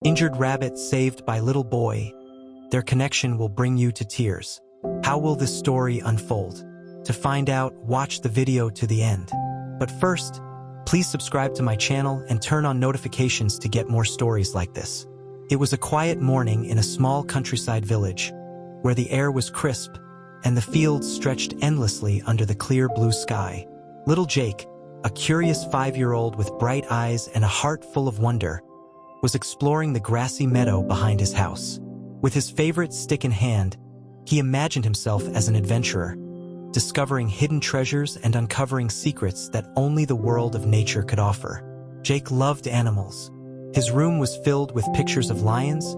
Injured rabbit saved by little boy. Their connection will bring you to tears. How will this story unfold? To find out, watch the video to the end. But first, please subscribe to my channel and turn on notifications to get more stories like this. It was a quiet morning in a small countryside village, where the air was crisp and the fields stretched endlessly under the clear blue sky. Little Jake, a curious 5-year-old with bright eyes and a heart full of wonder, was exploring the grassy meadow behind his house. With his favorite stick in hand, he imagined himself as an adventurer, discovering hidden treasures and uncovering secrets that only the world of nature could offer. Jake loved animals. His room was filled with pictures of lions,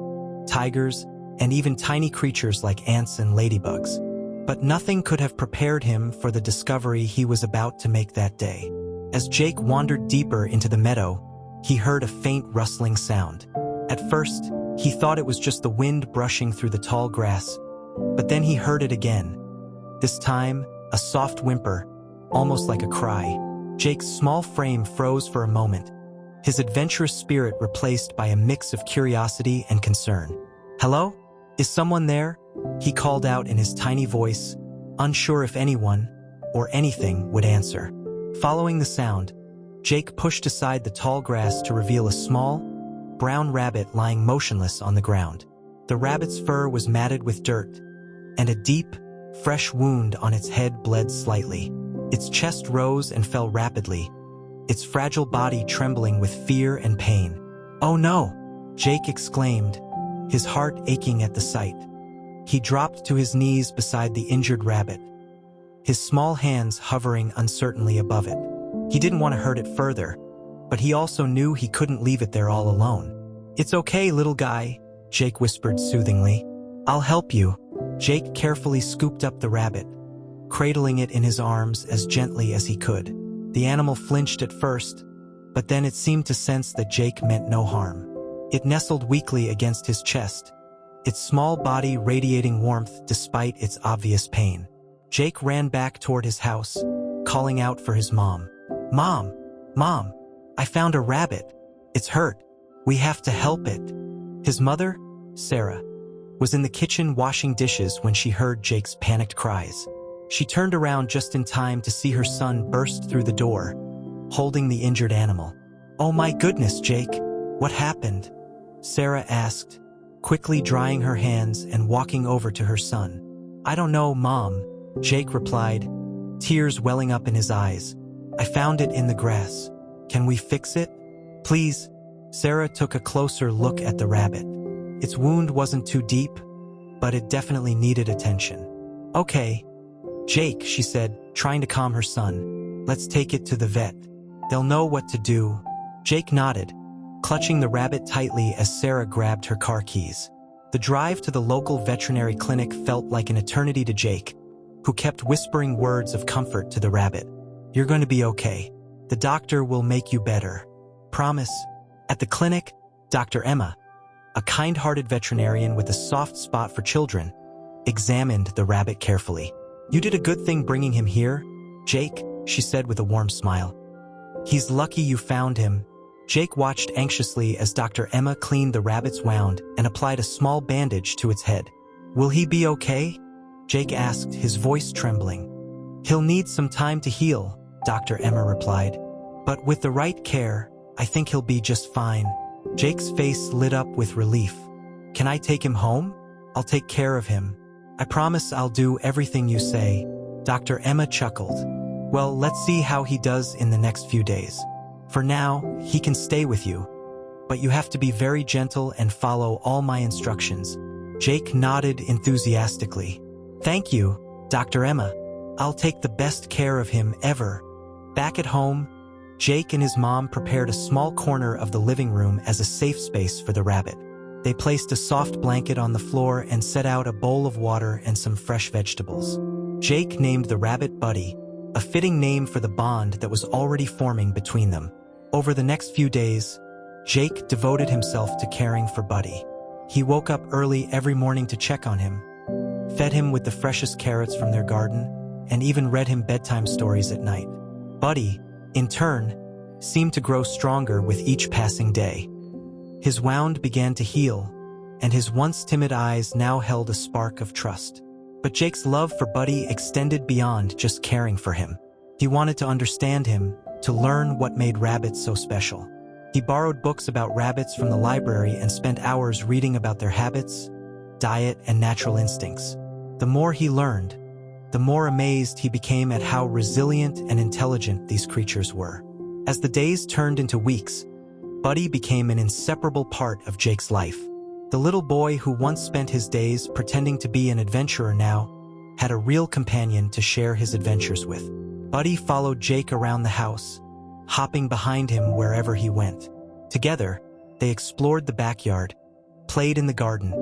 tigers, and even tiny creatures like ants and ladybugs. But nothing could have prepared him for the discovery he was about to make that day. As Jake wandered deeper into the meadow, he heard a faint rustling sound. At first, he thought it was just the wind brushing through the tall grass, but then he heard it again. This time, a soft whimper, almost like a cry. Jake's small frame froze for a moment, his adventurous spirit replaced by a mix of curiosity and concern. "Hello? Is someone there?" he called out in his tiny voice, unsure if anyone or anything would answer. Following the sound, Jake pushed aside the tall grass to reveal a small, brown rabbit lying motionless on the ground. The rabbit's fur was matted with dirt, and a deep, fresh wound on its head bled slightly. Its chest rose and fell rapidly, its fragile body trembling with fear and pain. "Oh no!" Jake exclaimed, his heart aching at the sight. He dropped to his knees beside the injured rabbit, his small hands hovering uncertainly above it. He didn't want to hurt it further, but he also knew he couldn't leave it there all alone. "It's okay, little guy," Jake whispered soothingly. "I'll help you." Jake carefully scooped up the rabbit, cradling it in his arms as gently as he could. The animal flinched at first, but then it seemed to sense that Jake meant no harm. It nestled weakly against his chest, its small body radiating warmth despite its obvious pain. Jake ran back toward his house, calling out for his mom. "Mom! Mom! I found a rabbit. It's hurt. We have to help it." His mother, Sarah, was in the kitchen washing dishes when she heard Jake's panicked cries. She turned around just in time to see her son burst through the door, holding the injured animal. "Oh my goodness, Jake, what happened?" Sarah asked, quickly drying her hands and walking over to her son. "I don't know, Mom," Jake replied, tears welling up in his eyes. "I found it in the grass. Can we fix it? Please?" Sarah took a closer look at the rabbit. Its wound wasn't too deep, but it definitely needed attention. "Okay, Jake," she said, trying to calm her son. "Let's take it to the vet. They'll know what to do." Jake nodded, clutching the rabbit tightly as Sarah grabbed her car keys. The drive to the local veterinary clinic felt like an eternity to Jake, who kept whispering words of comfort to the rabbit. "You're going to be okay. The doctor will make you better. Promise." At the clinic, Dr. Emma, a kind-hearted veterinarian with a soft spot for children, examined the rabbit carefully. "You did a good thing bringing him here, Jake," she said with a warm smile. "He's lucky you found him." Jake watched anxiously as Dr. Emma cleaned the rabbit's wound and applied a small bandage to its head. "Will he be okay?" Jake asked, his voice trembling. "He'll need some time to heal," Dr. Emma replied. "But with the right care, I think he'll be just fine." Jake's face lit up with relief. "Can I take him home? I'll take care of him. I promise I'll do everything you say." Dr. Emma chuckled. "Well, let's see how he does in the next few days. For now, he can stay with you. But you have to be very gentle and follow all my instructions." Jake nodded enthusiastically. "Thank you, Dr. Emma. I'll take the best care of him ever." Back at home, Jake and his mom prepared a small corner of the living room as a safe space for the rabbit. They placed a soft blanket on the floor and set out a bowl of water and some fresh vegetables. Jake named the rabbit Buddy, a fitting name for the bond that was already forming between them. Over the next few days, Jake devoted himself to caring for Buddy. He woke up early every morning to check on him, fed him with the freshest carrots from their garden, and even read him bedtime stories at night. Buddy, in turn, seemed to grow stronger with each passing day. His wound began to heal, and his once timid eyes now held a spark of trust. But Jake's love for Buddy extended beyond just caring for him. He wanted to understand him, to learn what made rabbits so special. He borrowed books about rabbits from the library and spent hours reading about their habits, diet, and natural instincts. The more he learned, the more amazed he became at how resilient and intelligent these creatures were. As the days turned into weeks, Buddy became an inseparable part of Jake's life. The little boy who once spent his days pretending to be an adventurer now had a real companion to share his adventures with. Buddy followed Jake around the house, hopping behind him wherever he went. Together, they explored the backyard, played in the garden,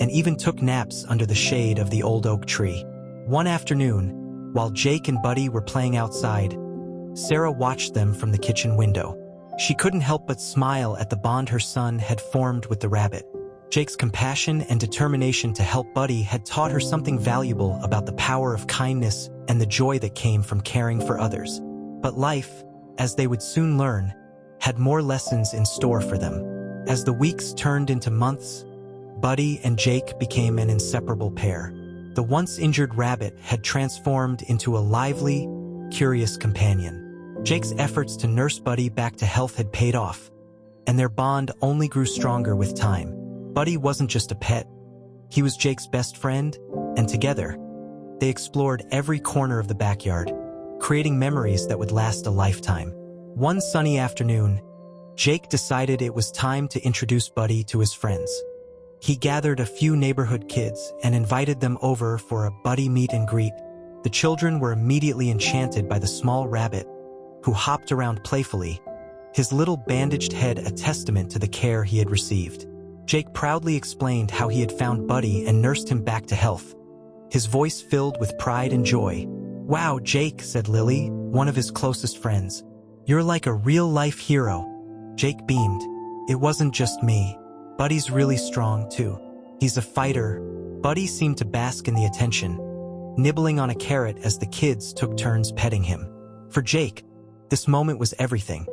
and even took naps under the shade of the old oak tree. One afternoon, while Jake and Buddy were playing outside, Sarah watched them from the kitchen window. She couldn't help but smile at the bond her son had formed with the rabbit. Jake's compassion and determination to help Buddy had taught her something valuable about the power of kindness and the joy that came from caring for others. But life, as they would soon learn, had more lessons in store for them. As the weeks turned into months, Buddy and Jake became an inseparable pair. The once injured rabbit had transformed into a lively, curious companion. Jake's efforts to nurse Buddy back to health had paid off, and their bond only grew stronger with time. Buddy wasn't just a pet. He was Jake's best friend, and together, they explored every corner of the backyard, creating memories that would last a lifetime. One sunny afternoon, Jake decided it was time to introduce Buddy to his friends. He gathered a few neighborhood kids and invited them over for a Buddy meet and greet. The children were immediately enchanted by the small rabbit, who hopped around playfully, his little bandaged head a testament to the care he had received. Jake proudly explained how he had found Buddy and nursed him back to health, his voice filled with pride and joy. "Wow, Jake," said Lily, one of his closest friends. "You're like a real-life hero." Jake beamed. "It wasn't just me. Buddy's really strong, too. He's a fighter." Buddy seemed to bask in the attention, nibbling on a carrot as the kids took turns petting him. For Jake, this moment was everything.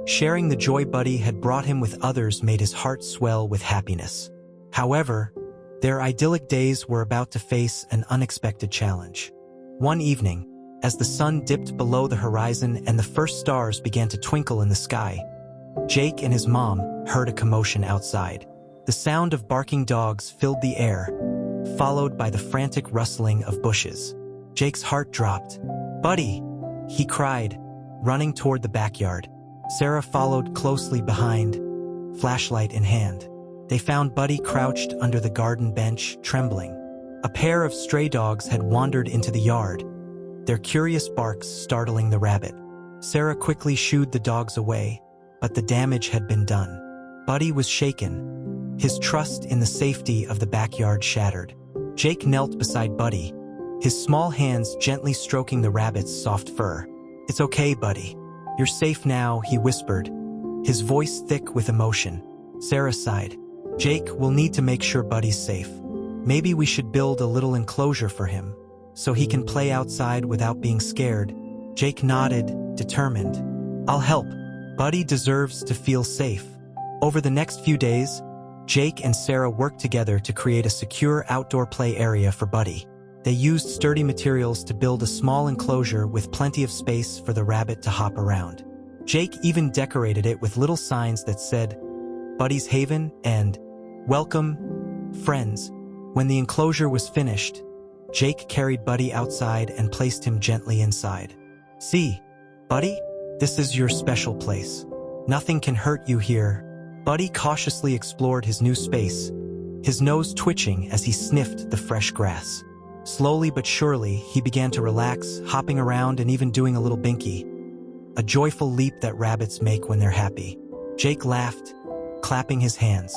Sharing the joy Buddy had brought him with others made his heart swell with happiness. However, their idyllic days were about to face an unexpected challenge. One evening, as the sun dipped below the horizon and the first stars began to twinkle in the sky, Jake and his mom heard a commotion outside. The sound of barking dogs filled the air, followed by the frantic rustling of bushes. Jake's heart dropped. "Buddy!" he cried, running toward the backyard. Sarah followed closely behind, flashlight in hand. They found Buddy crouched under the garden bench, trembling. A pair of stray dogs had wandered into the yard, their curious barks startling the rabbit. Sarah quickly shooed the dogs away, but the damage had been done. Buddy was shaken, his trust in the safety of the backyard shattered. Jake knelt beside Buddy, his small hands gently stroking the rabbit's soft fur. "It's okay, Buddy. You're safe now," he whispered, his voice thick with emotion. Sarah sighed. "Jake, we'll need to make sure Buddy's safe. Maybe we should build a little enclosure for him, so he can play outside without being scared." Jake nodded, determined. "I'll help. Buddy deserves to feel safe." Over the next few days, Jake and Sarah worked together to create a secure outdoor play area for Buddy. They used sturdy materials to build a small enclosure with plenty of space for the rabbit to hop around. Jake even decorated it with little signs that said, "Buddy's Haven" and "Welcome, friends." When the enclosure was finished, Jake carried Buddy outside and placed him gently inside. "See, Buddy, this is your special place. Nothing can hurt you here." Buddy cautiously explored his new space, his nose twitching as he sniffed the fresh grass. Slowly but surely, he began to relax, hopping around and even doing a little binky, a joyful leap that rabbits make when they're happy. Jake laughed, clapping his hands.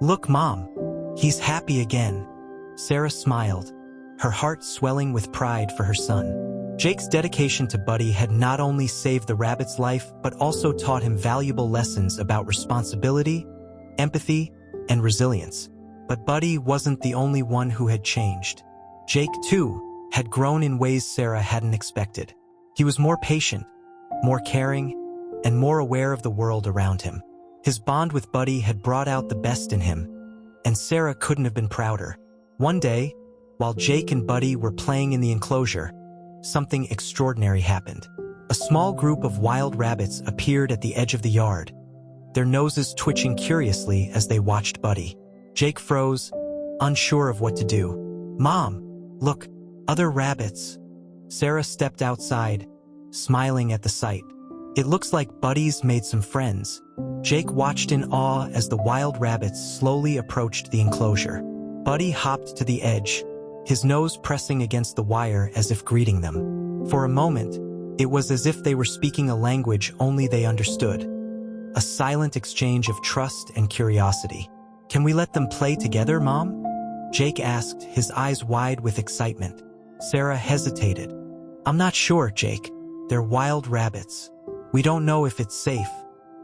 "Look, Mom, he's happy again." Sarah smiled, her heart swelling with pride for her son. Jake's dedication to Buddy had not only saved the rabbit's life, but also taught him valuable lessons about responsibility, empathy, and resilience. But Buddy wasn't the only one who had changed. Jake, too, had grown in ways Sarah hadn't expected. He was more patient, more caring, and more aware of the world around him. His bond with Buddy had brought out the best in him, and Sarah couldn't have been prouder. One day, while Jake and Buddy were playing in the enclosure, something extraordinary happened. A small group of wild rabbits appeared at the edge of the yard, their noses twitching curiously as they watched Buddy. Jake froze, unsure of what to do. "Mom, look, other rabbits." Sarah stepped outside, smiling at the sight. "It looks like Buddy's made some friends." Jake watched in awe as the wild rabbits slowly approached the enclosure. Buddy hopped to the edge, his nose pressing against the wire as if greeting them. For a moment, it was as if they were speaking a language only they understood. A silent exchange of trust and curiosity. "Can we let them play together, Mom?" Jake asked, his eyes wide with excitement. Sarah hesitated. "I'm not sure, Jake. They're wild rabbits. We don't know if it's safe."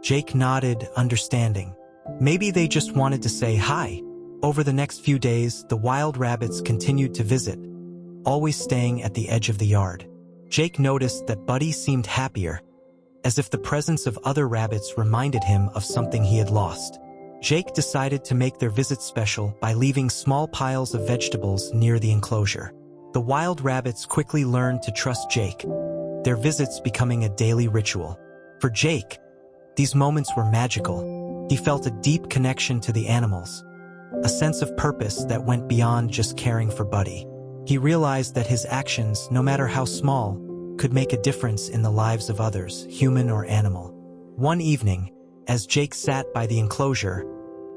Jake nodded, understanding. Maybe they just wanted to say hi. Over the next few days, the wild rabbits continued to visit, always staying at the edge of the yard. Jake noticed that Buddy seemed happier, as if the presence of other rabbits reminded him of something he had lost. Jake decided to make their visit special by leaving small piles of vegetables near the enclosure. The wild rabbits quickly learned to trust Jake, their visits becoming a daily ritual. For Jake, these moments were magical. He felt a deep connection to the animals, a sense of purpose that went beyond just caring for Buddy. He realized that his actions, no matter how small, could make a difference in the lives of others, human or animal. One evening, as Jake sat by the enclosure,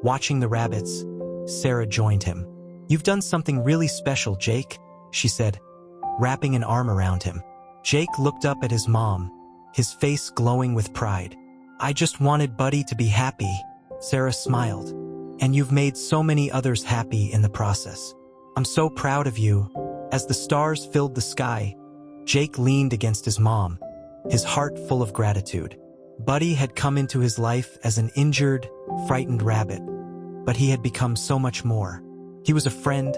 watching the rabbits, Sarah joined him. "You've done something really special, Jake," she said, wrapping an arm around him. Jake looked up at his mom, his face glowing with pride. "I just wanted Buddy to be happy," Sarah smiled. "And you've made so many others happy in the process. I'm so proud of you." As the stars filled the sky, Jake leaned against his mom, his heart full of gratitude. Buddy had come into his life as an injured, frightened rabbit, but he had become so much more. He was a friend,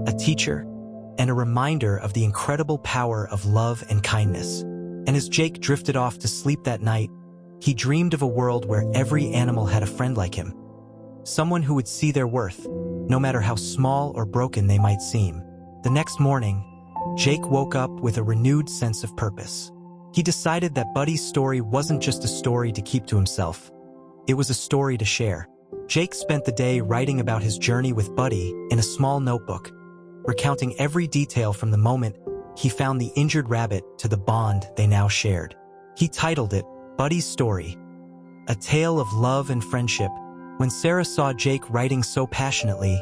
a teacher, and a reminder of the incredible power of love and kindness. And as Jake drifted off to sleep that night, he dreamed of a world where every animal had a friend like him, someone who would see their worth, no matter how small or broken they might seem. The next morning, Jake woke up with a renewed sense of purpose. He decided that Buddy's story wasn't just a story to keep to himself. It was a story to share. Jake spent the day writing about his journey with Buddy in a small notebook, recounting every detail from the moment he found the injured rabbit to the bond they now shared. He titled it, Buddy's Story, a tale of love and friendship. When Sarah saw Jake writing so passionately,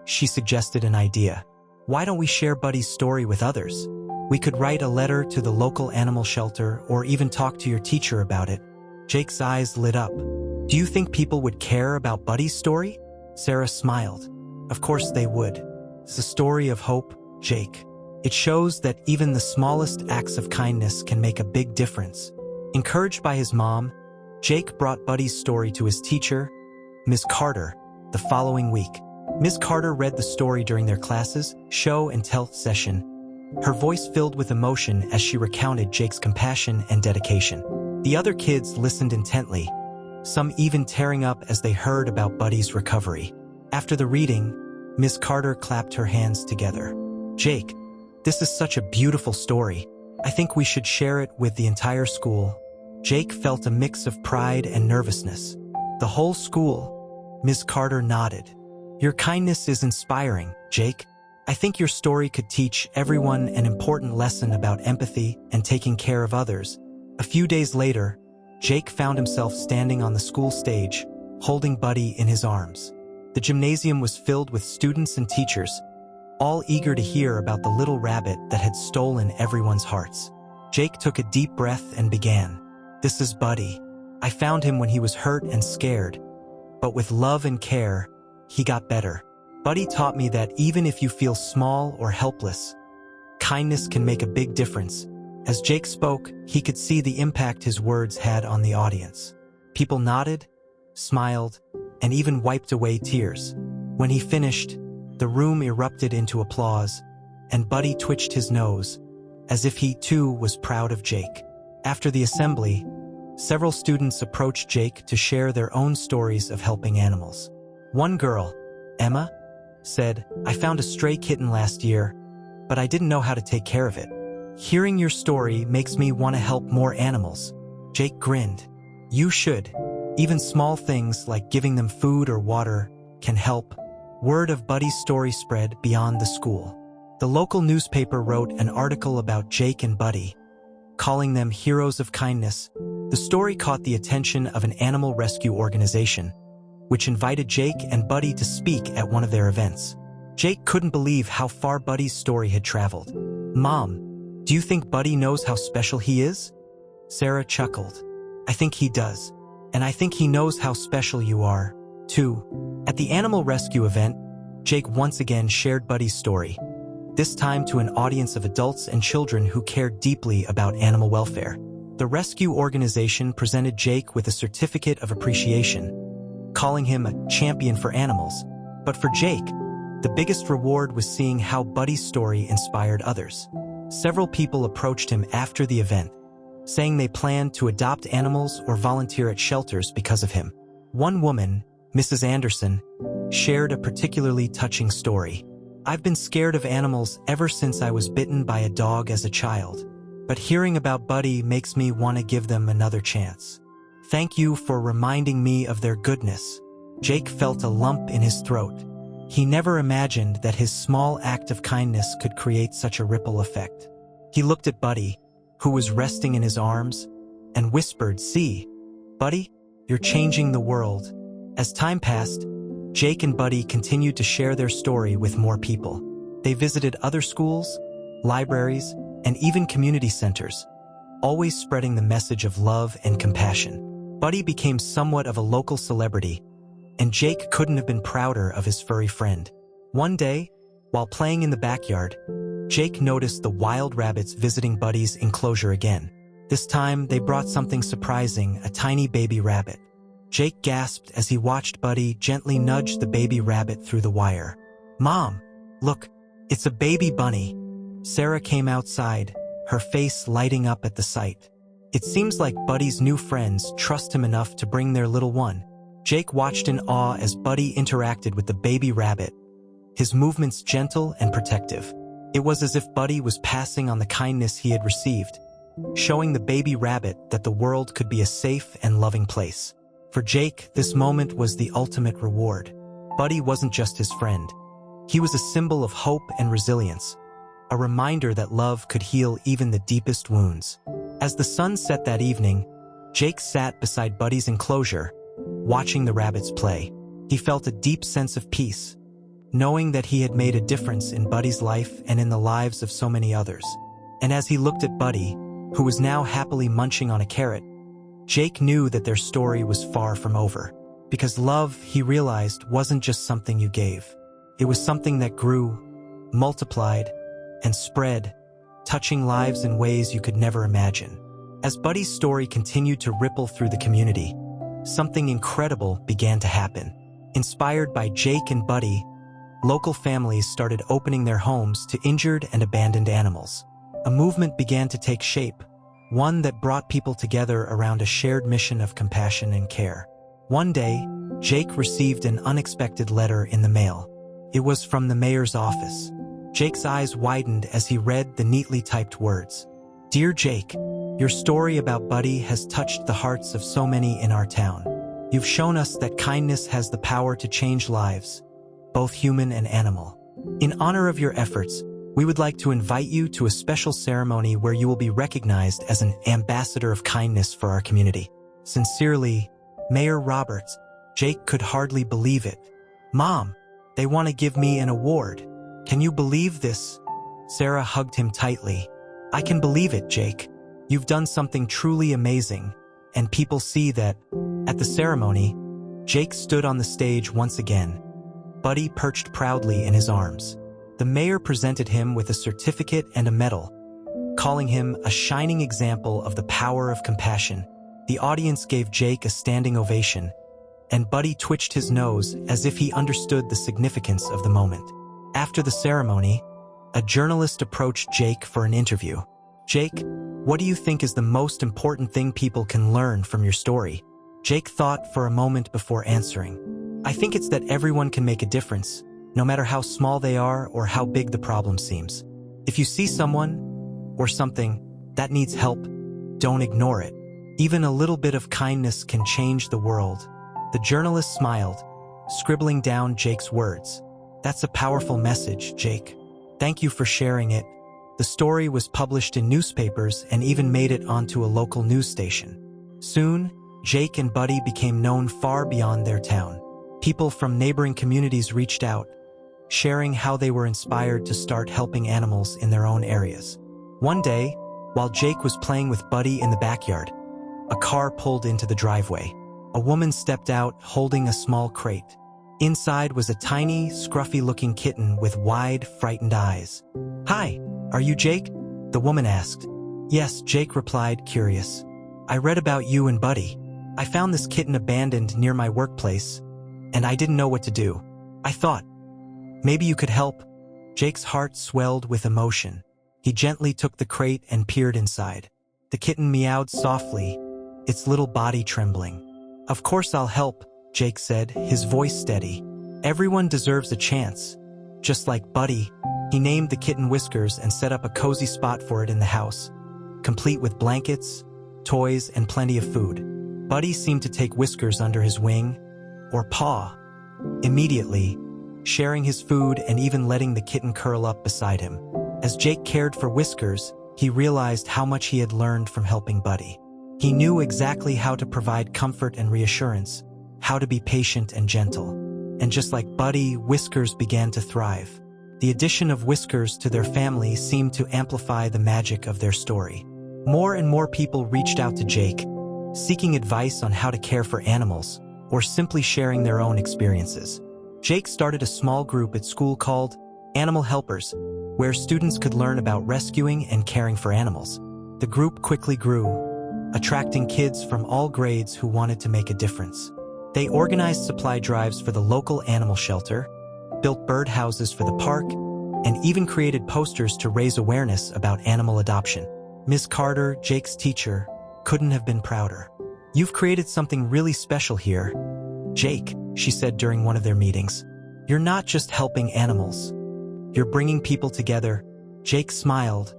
she suggested an idea. "Why don't we share Buddy's story with others? We could write a letter to the local animal shelter or even talk to your teacher about it." Jake's eyes lit up. "Do you think people would care about Buddy's story?" Sarah smiled. "Of course they would. It's a story of hope, Jake. It shows that even the smallest acts of kindness can make a big difference." Encouraged by his mom, Jake brought Buddy's story to his teacher, Ms. Carter, the following week. Ms. Carter read the story during their classes' show and tell session, her voice filled with emotion as she recounted Jake's compassion and dedication. The other kids listened intently, some even tearing up as they heard about Buddy's recovery. After the reading, Ms. Carter clapped her hands together. "Jake, this is such a beautiful story. I think we should share it with the entire school." Jake felt a mix of pride and nervousness. "The whole school?" Ms. Carter nodded. "Your kindness is inspiring, Jake. I think your story could teach everyone an important lesson about empathy and taking care of others." A few days later, Jake found himself standing on the school stage, holding Buddy in his arms. The gymnasium was filled with students and teachers, all eager to hear about the little rabbit that had stolen everyone's hearts. Jake took a deep breath and began. "This is Buddy. I found him when he was hurt and scared, but with love and care, he got better. Buddy taught me that even if you feel small or helpless, kindness can make a big difference." As Jake spoke, he could see the impact his words had on the audience. People nodded, smiled, and even wiped away tears. When he finished, the room erupted into applause, and Buddy twitched his nose, as if he too was proud of Jake. After the assembly, several students approached Jake to share their own stories of helping animals. One girl, Emma, said, "I found a stray kitten last year, but I didn't know how to take care of it. Hearing your story makes me want to help more animals." Jake grinned. "You should. Even small things like giving them food or water can help." Word of Buddy's story spread beyond the school. The local newspaper wrote an article about Jake and Buddy, calling them heroes of kindness. The story caught the attention of an animal rescue organization, which invited Jake and Buddy to speak at one of their events. Jake couldn't believe how far Buddy's story had traveled. "Mom, do you think Buddy knows how special he is?" Sarah chuckled. "I think he does. And I think he knows how special you are, too." At the animal rescue event, Jake once again shared Buddy's story, this time to an audience of adults and children who cared deeply about animal welfare. The rescue organization presented Jake with a certificate of appreciation, calling him a champion for animals. But for Jake, the biggest reward was seeing how Buddy's story inspired others. Several people approached him after the event, saying they planned to adopt animals or volunteer at shelters because of him. One woman, Mrs. Anderson, shared a particularly touching story. "I've been scared of animals ever since I was bitten by a dog as a child, but hearing about Buddy makes me want to give them another chance. Thank you for reminding me of their goodness." Jake felt a lump in his throat. He never imagined that his small act of kindness could create such a ripple effect. He looked at Buddy, who was resting in his arms, and whispered, "See, Buddy, you're changing the world." As time passed, Jake and Buddy continued to share their story with more people. They visited other schools, libraries, and even community centers, always spreading the message of love and compassion. Buddy became somewhat of a local celebrity, and Jake couldn't have been prouder of his furry friend. One day, while playing in the backyard, Jake noticed the wild rabbits visiting Buddy's enclosure again. This time, they brought something surprising, a tiny baby rabbit. Jake gasped as he watched Buddy gently nudge the baby rabbit through the wire. "Mom, look, it's a baby bunny." Sarah came outside, her face lighting up at the sight. It seems like Buddy's new friends trust him enough to bring their little one. Jake watched in awe as Buddy interacted with the baby rabbit, his movements gentle and protective. It was as if Buddy was passing on the kindness he had received, showing the baby rabbit that the world could be a safe and loving place. For Jake, this moment was the ultimate reward. Buddy wasn't just his friend. He was a symbol of hope and resilience, a reminder that love could heal even the deepest wounds. As the sun set that evening, Jake sat beside Buddy's enclosure, watching the rabbits play. He felt a deep sense of peace, knowing that he had made a difference in Buddy's life and in the lives of so many others. And as he looked at Buddy, who was now happily munching on a carrot, Jake knew that their story was far from over. Because love, he realized, wasn't just something you gave. It was something that grew, multiplied, and spread, touching lives in ways you could never imagine. As Buddy's story continued to ripple through the community, something incredible began to happen. Inspired by Jake and Buddy, local families started opening their homes to injured and abandoned animals. A movement began to take shape, one that brought people together around a shared mission of compassion and care. One day, Jake received an unexpected letter in the mail. It was from the mayor's office. Jake's eyes widened as he read the neatly typed words. "Dear Jake, your story about Buddy has touched the hearts of so many in our town. You've shown us that kindness has the power to change lives, both human and animal. In honor of your efforts, we would like to invite you to a special ceremony where you will be recognized as an ambassador of kindness for our community. Sincerely, Mayor Roberts." Jake could hardly believe it. "Mom, they want to give me an award. Can you believe this?" Sarah hugged him tightly. "I can believe it, Jake. You've done something truly amazing, and people see that." At the ceremony, Jake stood on the stage once again, Buddy perched proudly in his arms. The mayor presented him with a certificate and a medal, calling him a shining example of the power of compassion. The audience gave Jake a standing ovation, and Buddy twitched his nose as if he understood the significance of the moment. After the ceremony, a journalist approached Jake for an interview. "Jake, What do you think is the most important thing people can learn from your story? Jake thought for a moment before answering. I think it's that everyone can make a difference, no matter how small they are or how big the problem seems. If you see someone or something that needs help, don't ignore it. Even a little bit of kindness can change the world. The journalist smiled, scribbling down Jake's words. That's a powerful message, Jake. Thank you for sharing it. The story was published in newspapers and even made it onto a local news station. Soon, Jake and Buddy became known far beyond their town. People from neighboring communities reached out, sharing how they were inspired to start helping animals in their own areas. One day, while Jake was playing with Buddy in the backyard, a car pulled into the driveway. A woman stepped out holding a small crate. Inside was a tiny, scruffy-looking kitten with wide, frightened eyes. "Hi, are you Jake?" the woman asked. "Yes," Jake replied, curious. "I read about you and Buddy. I found this kitten abandoned near my workplace, and I didn't know what to do. I thought, maybe you could help." Jake's heart swelled with emotion. He gently took the crate and peered inside. The kitten meowed softly, its little body trembling. "Of course I'll help," Jake said, his voice steady. "Everyone deserves a chance. Just like Buddy." He named the kitten Whiskers and set up a cozy spot for it in the house, complete with blankets, toys, and plenty of food. Buddy seemed to take Whiskers under his wing, or paw, immediately, sharing his food and even letting the kitten curl up beside him. As Jake cared for Whiskers, he realized how much he had learned from helping Buddy. He knew exactly how to provide comfort and reassurance, how to be patient and gentle. And just like Buddy, Whiskers began to thrive. The addition of Whiskers to their family seemed to amplify the magic of their story. More and more people reached out to Jake, seeking advice on how to care for animals, or simply sharing their own experiences. Jake started a small group at school called Animal Helpers, where students could learn about rescuing and caring for animals. The group quickly grew, attracting kids from all grades who wanted to make a difference. They organized supply drives for the local animal shelter, built birdhouses for the park, and even created posters to raise awareness about animal adoption. Ms. Carter, Jake's teacher, couldn't have been prouder. "You've created something really special here, Jake," she said during one of their meetings. "You're not just helping animals. You're bringing people together." Jake smiled,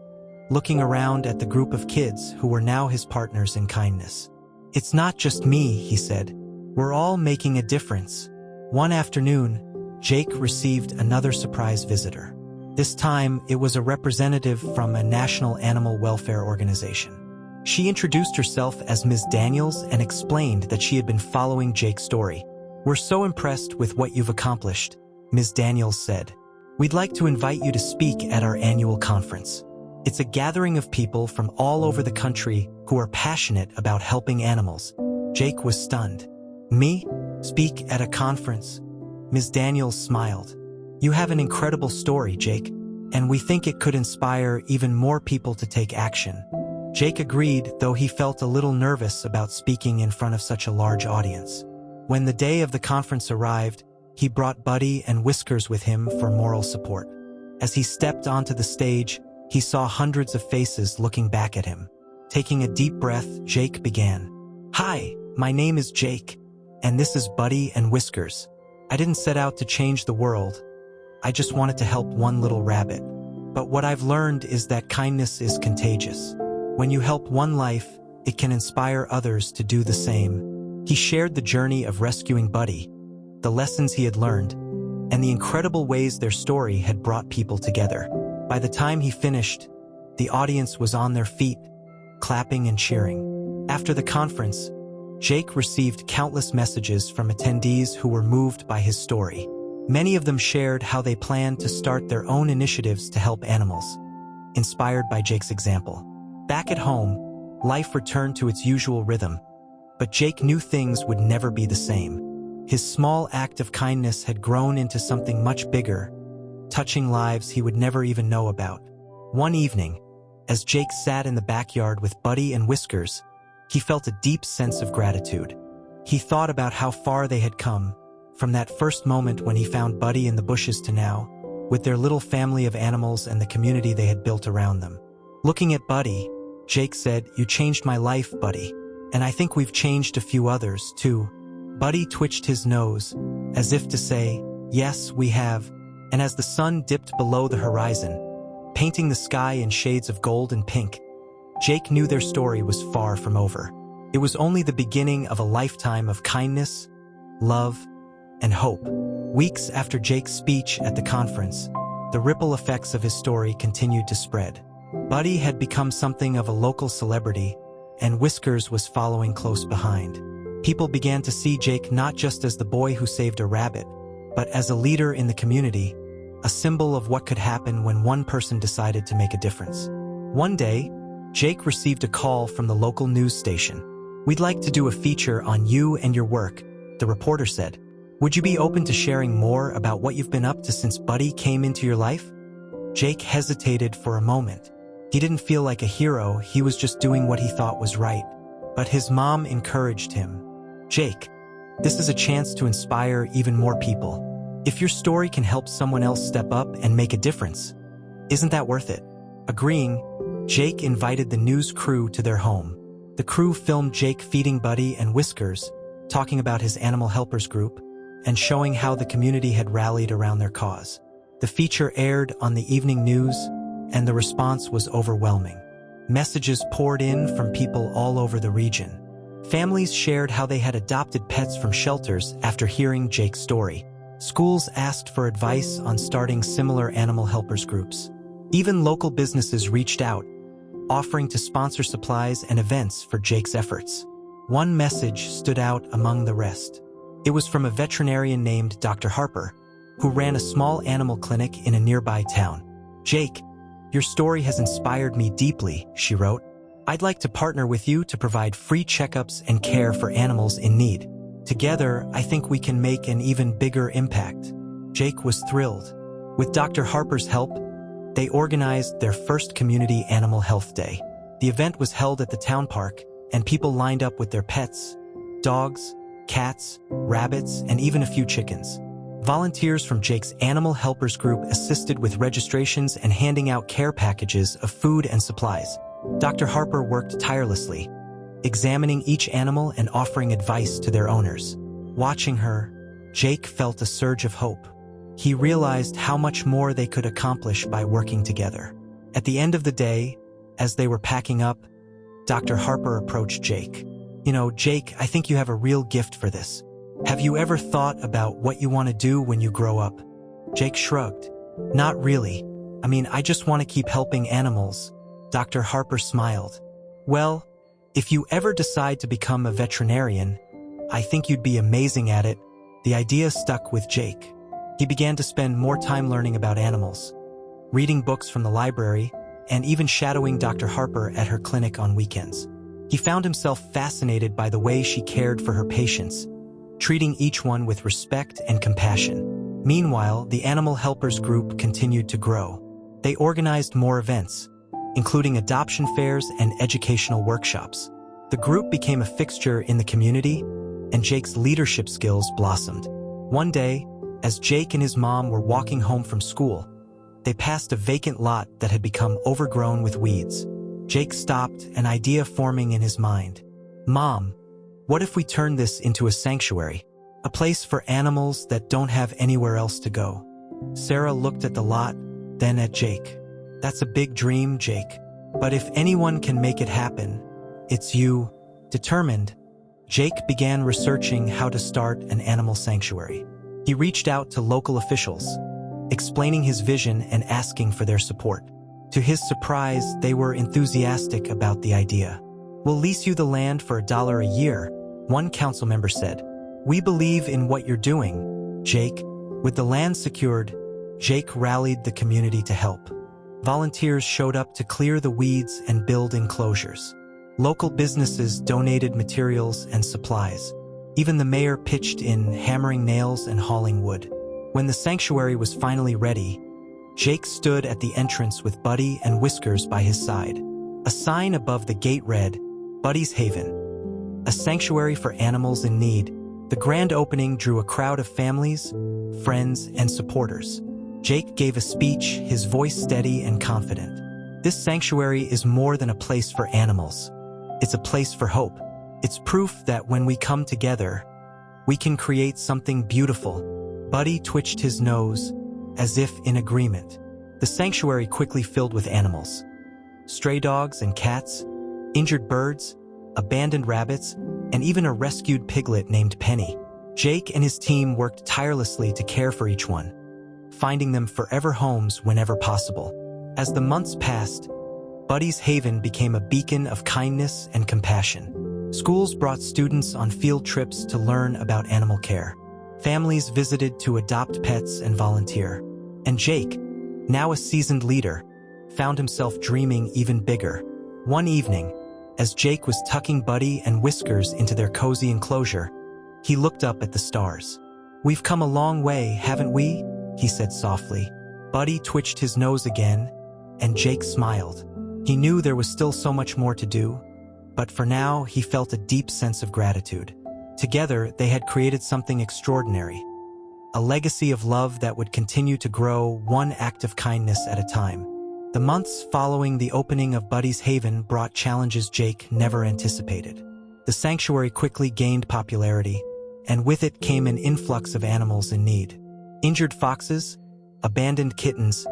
looking around at the group of kids who were now his partners in kindness. "It's not just me," he said. "We're all making a difference." One afternoon, Jake received another surprise visitor. This time, it was a representative from a national animal welfare organization. She introduced herself as Ms. Daniels and explained that she had been following Jake's story. "We're so impressed with what you've accomplished," Ms. Daniels said. "We'd like to invite you to speak at our annual conference. It's a gathering of people from all over the country who are passionate about helping animals." Jake was stunned. "Me? Speak at a conference?" Ms. Daniels smiled. "You have an incredible story, Jake, and we think it could inspire even more people to take action." Jake agreed, though he felt a little nervous about speaking in front of such a large audience. When the day of the conference arrived, he brought Buddy and Whiskers with him for moral support. As he stepped onto the stage, he saw hundreds of faces looking back at him. Taking a deep breath, Jake began. "Hi, my name is Jake, and this is Buddy and Whiskers. I didn't set out to change the world. I just wanted to help one little rabbit. But what I've learned is that kindness is contagious. When you help one life, it can inspire others to do the same." He shared the journey of rescuing Buddy, the lessons he had learned, and the incredible ways their story had brought people together. By the time he finished, the audience was on their feet, clapping and cheering. After the conference, Jake received countless messages from attendees who were moved by his story. Many of them shared how they planned to start their own initiatives to help animals, inspired by Jake's example. Back at home, life returned to its usual rhythm, but Jake knew things would never be the same. His small act of kindness had grown into something much bigger, touching lives he would never even know about. One evening, as Jake sat in the backyard with Buddy and Whiskers, he felt a deep sense of gratitude. He thought about how far they had come, from that first moment when he found Buddy in the bushes to now, with their little family of animals and the community they had built around them. Looking at Buddy, Jake said, "You changed my life, Buddy. And I think we've changed a few others, too." Buddy twitched his nose, as if to say, "Yes, we have." And as the sun dipped below the horizon, painting the sky in shades of gold and pink, Jake knew their story was far from over. It was only the beginning of a lifetime of kindness, love, and hope. Weeks after Jake's speech at the conference, the ripple effects of his story continued to spread. Buddy had become something of a local celebrity, and Whiskers was following close behind. People began to see Jake not just as the boy who saved a rabbit, but as a leader in the community, a symbol of what could happen when one person decided to make a difference. One day, Jake received a call from the local news station. "We'd like to do a feature on you and your work," the reporter said. "Would you be open to sharing more about what you've been up to since Buddy came into your life?" Jake hesitated for a moment. He didn't feel like a hero, he was just doing what he thought was right. But his mom encouraged him. "Jake, this is a chance to inspire even more people. If your story can help someone else step up and make a difference, isn't that worth it?" Agreeing, Jake invited the news crew to their home. The crew filmed Jake feeding Buddy and Whiskers, talking about his animal helpers group, and showing how the community had rallied around their cause. The feature aired on the evening news, and the response was overwhelming. Messages poured in from people all over the region. Families shared how they had adopted pets from shelters after hearing Jake's story. Schools asked for advice on starting similar animal helpers groups. Even local businesses reached out, offering to sponsor supplies and events for Jake's efforts. One message stood out among the rest. It was from a veterinarian named Dr. Harper, who ran a small animal clinic in a nearby town. "Jake, your story has inspired me deeply," she wrote. "I'd like to partner with you to provide free checkups and care for animals in need. Together, I think we can make an even bigger impact." Jake was thrilled. With Dr. Harper's help, they organized their first community animal health day. The event was held at the town park, and people lined up with their pets, dogs, cats, rabbits, and even a few chickens. Volunteers from Jake's Animal Helpers group assisted with registrations and handing out care packages of food and supplies. Dr. Harper worked tirelessly, examining each animal and offering advice to their owners. Watching her, Jake felt a surge of hope. He realized how much more they could accomplish by working together. At the end of the day, as they were packing up, Dr. Harper approached Jake. "You know, Jake, I think you have a real gift for this. Have you ever thought about what you want to do when you grow up?" Jake shrugged. "Not really. I mean, I just want to keep helping animals." Dr. Harper smiled. "Well, if you ever decide to become a veterinarian, I think you'd be amazing at it." The idea stuck with Jake. He began to spend more time learning about animals, reading books from the library, and even shadowing Dr. Harper at her clinic on weekends. He found himself fascinated by the way she cared for her patients, treating each one with respect and compassion. Meanwhile, the Animal Helpers group continued to grow. They organized more events, including adoption fairs and educational workshops. The group became a fixture in the community, and Jake's leadership skills blossomed. One day, as Jake and his mom were walking home from school, they passed a vacant lot that had become overgrown with weeds. Jake stopped, an idea forming in his mind. "Mom, what if we turn this into a sanctuary? A place for animals that don't have anywhere else to go?" Sarah looked at the lot, then at Jake. "That's a big dream, Jake. But if anyone can make it happen, it's you." Determined, Jake began researching how to start an animal sanctuary. He reached out to local officials, explaining his vision and asking for their support. To his surprise, they were enthusiastic about the idea. "We'll lease you the land for $1 a year," one council member said. "We believe in what you're doing, Jake." With the land secured, Jake rallied the community to help. Volunteers showed up to clear the weeds and build enclosures. Local businesses donated materials and supplies. Even the mayor pitched in, hammering nails and hauling wood. When the sanctuary was finally ready, Jake stood at the entrance with Buddy and Whiskers by his side. A sign above the gate read, "Buddy's Haven, a sanctuary for animals in need." The grand opening drew a crowd of families, friends, and supporters. Jake gave a speech, his voice steady and confident. This sanctuary is more than a place for animals. It's a place for hope. It's proof that when we come together, we can create something beautiful. Buddy twitched his nose, as if in agreement. The sanctuary quickly filled with animals. Stray dogs and cats, injured birds, abandoned rabbits, and even a rescued piglet named Penny. Jake and his team worked tirelessly to care for each one, finding them forever homes whenever possible. As the months passed, Buddy's Haven became a beacon of kindness and compassion. Schools brought students on field trips to learn about animal care. Families visited to adopt pets and volunteer. And Jake, now a seasoned leader, found himself dreaming even bigger. One evening, as Jake was tucking Buddy and Whiskers into their cozy enclosure, he looked up at the stars. "We've come a long way, haven't we?" he said softly. Buddy twitched his nose again, and Jake smiled. He knew there was still so much more to do, but for now he felt a deep sense of gratitude. Together, they had created something extraordinary, a legacy of love that would continue to grow one act of kindness at a time. The months following the opening of Buddy's Haven brought challenges Jake never anticipated. The sanctuary quickly gained popularity, and with it came an influx of animals in need. Injured foxes, abandoned kittens,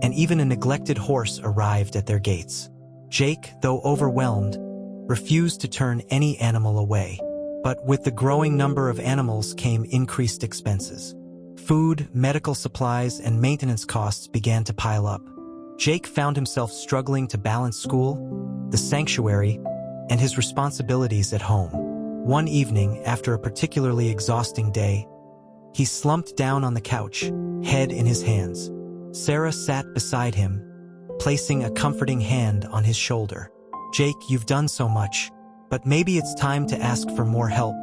and even a neglected horse arrived at their gates. Jake, though overwhelmed, refused to turn any animal away. But with the growing number of animals came increased expenses. Food, medical supplies, and maintenance costs began to pile up. Jake found himself struggling to balance school, the sanctuary, and his responsibilities at home. One evening, after a particularly exhausting day, he slumped down on the couch, head in his hands. Sarah sat beside him, placing a comforting hand on his shoulder. "Jake, you've done so much, but maybe it's time to ask for more help."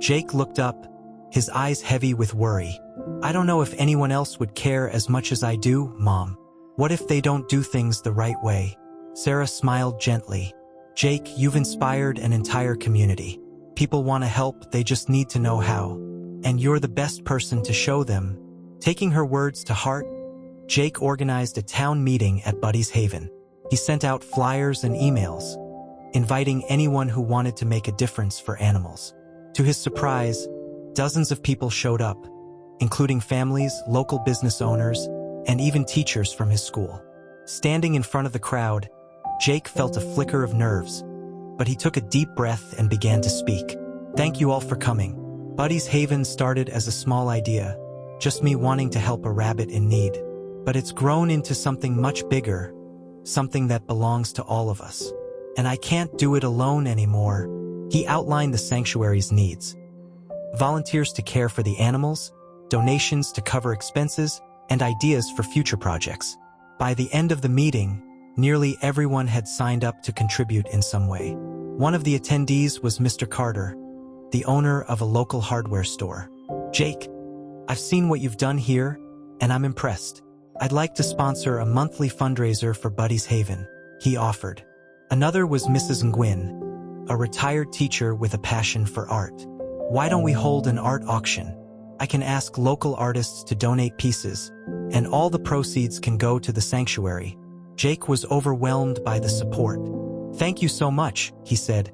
Jake looked up, his eyes heavy with worry. "I don't know if anyone else would care as much as I do, Mom. What if they don't do things the right way?" Sarah smiled gently. "Jake, you've inspired an entire community. People want to help, they just need to know how. And you're the best person to show them." Taking her words to heart, Jake organized a town meeting at Buddy's Haven. He sent out flyers and emails, inviting anyone who wanted to make a difference for animals. To his surprise, dozens of people showed up, including families, local business owners, and even teachers from his school. Standing in front of the crowd, Jake felt a flicker of nerves, but he took a deep breath and began to speak. "Thank you all for coming. Buddy's Haven started as a small idea, just me wanting to help a rabbit in need. But it's grown into something much bigger, something that belongs to all of us. And I can't do it alone anymore." He outlined the sanctuary's needs: volunteers to care for the animals, donations to cover expenses, and ideas for future projects. By the end of the meeting, nearly everyone had signed up to contribute in some way. One of the attendees was Mr. Carter, the owner of a local hardware store. "Jake, I've seen what you've done here, and I'm impressed. I'd like to sponsor a monthly fundraiser for Buddy's Haven," he offered. Another was Mrs. Nguyen, a retired teacher with a passion for art. "Why don't we hold an art auction? I can ask local artists to donate pieces, and all the proceeds can go to the sanctuary." Jake was overwhelmed by the support. "Thank you so much," he said,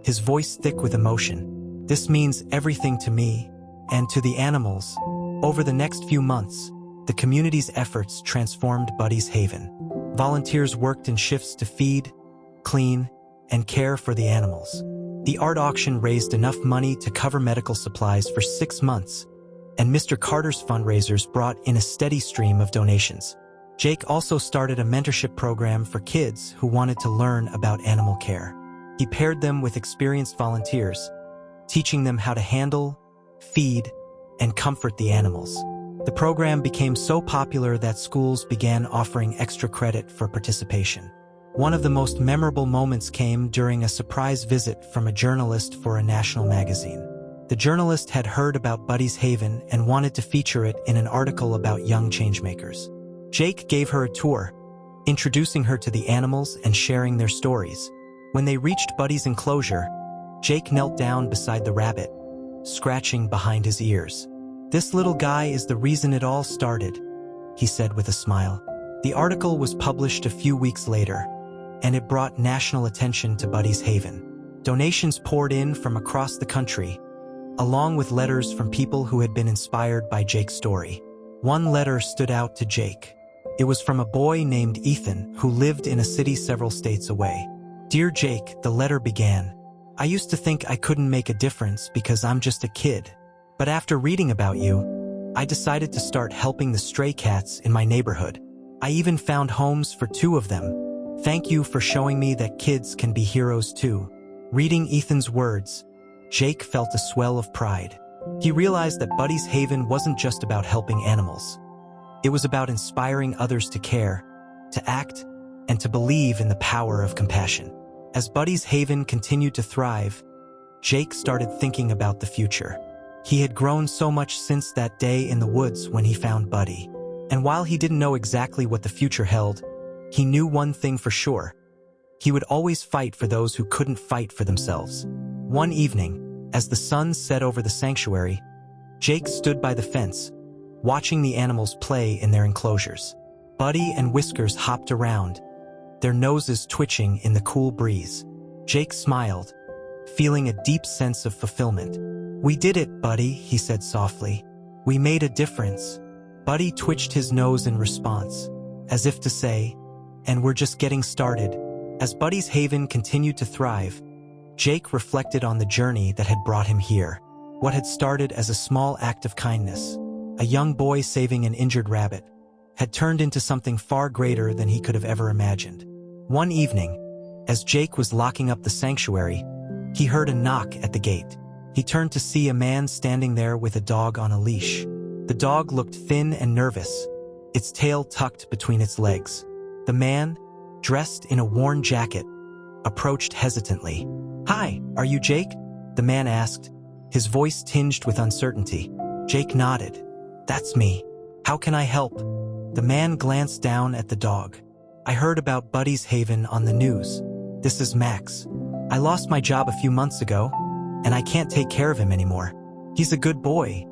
his voice thick with emotion. "This means everything to me and to the animals." Over the next few months, the community's efforts transformed Buddy's Haven. Volunteers worked in shifts to feed, clean, and care for the animals. The art auction raised enough money to cover medical supplies for 6 months, and Mr. Carter's fundraisers brought in a steady stream of donations. Jake also started a mentorship program for kids who wanted to learn about animal care. He paired them with experienced volunteers, teaching them how to handle, feed, and comfort the animals. The program became so popular that schools began offering extra credit for participation. One of the most memorable moments came during a surprise visit from a journalist for a national magazine. The journalist had heard about Buddy's Haven and wanted to feature it in an article about young changemakers. Jake gave her a tour, introducing her to the animals and sharing their stories. When they reached Buddy's enclosure, Jake knelt down beside the rabbit, scratching behind his ears. "This little guy is the reason it all started," he said with a smile. The article was published a few weeks later, and it brought national attention to Buddy's Haven. Donations poured in from across the country, along with letters from people who had been inspired by Jake's story. One letter stood out to Jake. It was from a boy named Ethan who lived in a city several states away. "Dear Jake," the letter began, "I used to think I couldn't make a difference because I'm just a kid. But after reading about you, I decided to start helping the stray cats in my neighborhood. I even found homes for 2 of them. Thank you for showing me that kids can be heroes too." Reading Ethan's words, Jake felt a swell of pride. He realized that Buddy's Haven wasn't just about helping animals. It was about inspiring others to care, to act, and to believe in the power of compassion. As Buddy's Haven continued to thrive, Jake started thinking about the future. He had grown so much since that day in the woods when he found Buddy. And while he didn't know exactly what the future held, he knew one thing for sure. He would always fight for those who couldn't fight for themselves. One evening, as the sun set over the sanctuary, Jake stood by the fence, watching the animals play in their enclosures. Buddy and Whiskers hopped around, their noses twitching in the cool breeze. Jake smiled, feeling a deep sense of fulfillment. "We did it, Buddy," he said softly. "We made a difference." Buddy twitched his nose in response, as if to say, "And we're just getting started." As Buddy's Haven continued to thrive, Jake reflected on the journey that had brought him here. What had started as a small act of kindness, a young boy saving an injured rabbit, had turned into something far greater than he could have ever imagined. One evening, as Jake was locking up the sanctuary, he heard a knock at the gate. He turned to see a man standing there with a dog on a leash. The dog looked thin and nervous, its tail tucked between its legs. The man, dressed in a worn jacket, approached hesitantly. "Hi, are you Jake?" the man asked, his voice tinged with uncertainty. Jake nodded. "That's me. How can I help?" The man glanced down at the dog. "I heard about Buddy's Haven on the news. This is Max. I lost my job a few months ago, and I can't take care of him anymore. He's a good boy,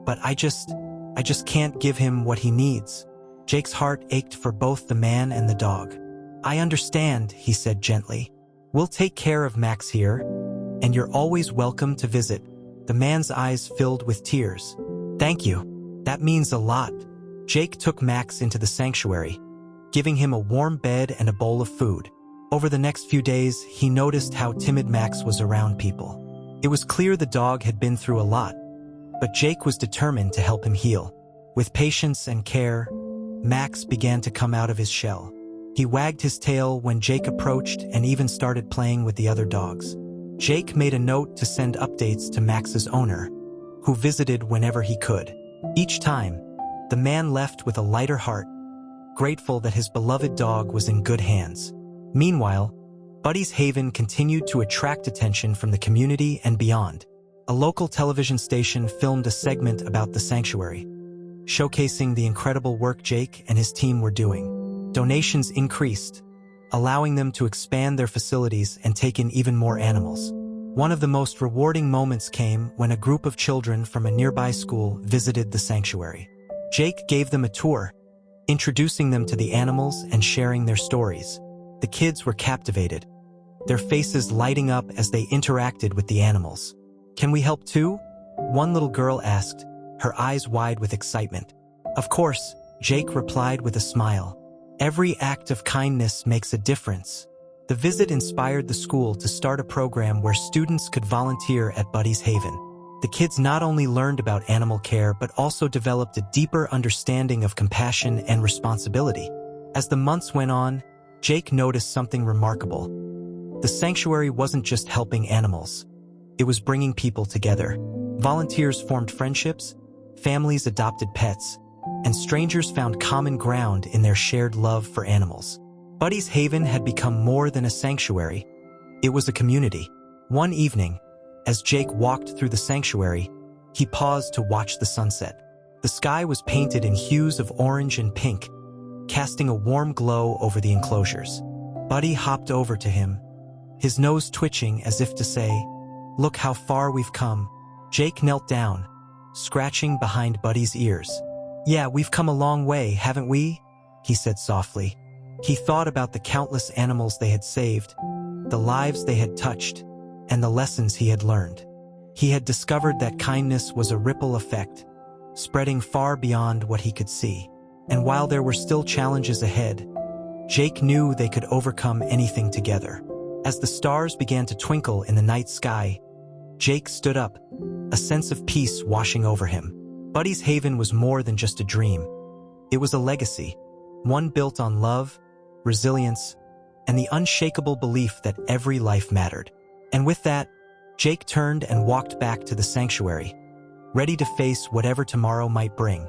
but I just can't give him what he needs." Jake's heart ached for both the man and the dog. "I understand," he said gently. "We'll take care of Max here, and you're always welcome to visit." The man's eyes filled with tears. "Thank you. That means a lot." Jake took Max into the sanctuary, giving him a warm bed and a bowl of food. Over the next few days, he noticed how timid Max was around people. It was clear the dog had been through a lot, but Jake was determined to help him heal. With patience and care, Max began to come out of his shell. He wagged his tail when Jake approached and even started playing with the other dogs. Jake made a note to send updates to Max's owner, who visited whenever he could. Each time, the man left with a lighter heart, grateful that his beloved dog was in good hands. Meanwhile, Buddy's Haven continued to attract attention from the community and beyond. A local television station filmed a segment about the sanctuary, showcasing the incredible work Jake and his team were doing. Donations increased, allowing them to expand their facilities and take in even more animals. One of the most rewarding moments came when a group of children from a nearby school visited the sanctuary. Jake gave them a tour, introducing them to the animals and sharing their stories. The kids were captivated, their faces lighting up as they interacted with the animals. "Can we help too?" one little girl asked, her eyes wide with excitement. "Of course," Jake replied with a smile. "Every act of kindness makes a difference." The visit inspired the school to start a program where students could volunteer at Buddy's Haven. The kids not only learned about animal care but also developed a deeper understanding of compassion and responsibility. As the months went on, Jake noticed something remarkable. The sanctuary wasn't just helping animals. It was bringing people together. Volunteers formed friendships, families adopted pets, and strangers found common ground in their shared love for animals. Buddy's Haven had become more than a sanctuary. It was a community. One evening, as Jake walked through the sanctuary, he paused to watch the sunset. The sky was painted in hues of orange and pink, casting a warm glow over the enclosures. Buddy hopped over to him, his nose twitching as if to say, "Look how far we've come." Jake knelt down, scratching behind Buddy's ears. "Yeah, we've come a long way, haven't we?" he said softly. He thought about the countless animals they had saved, the lives they had touched, and the lessons he had learned. He had discovered that kindness was a ripple effect, spreading far beyond what he could see. And while there were still challenges ahead, Jake knew they could overcome anything together. As the stars began to twinkle in the night sky, Jake stood up, a sense of peace washing over him. Buddy's Haven was more than just a dream. It was a legacy, one built on love, resilience, and the unshakable belief that every life mattered. And with that, Jake turned and walked back to the sanctuary, ready to face whatever tomorrow might bring.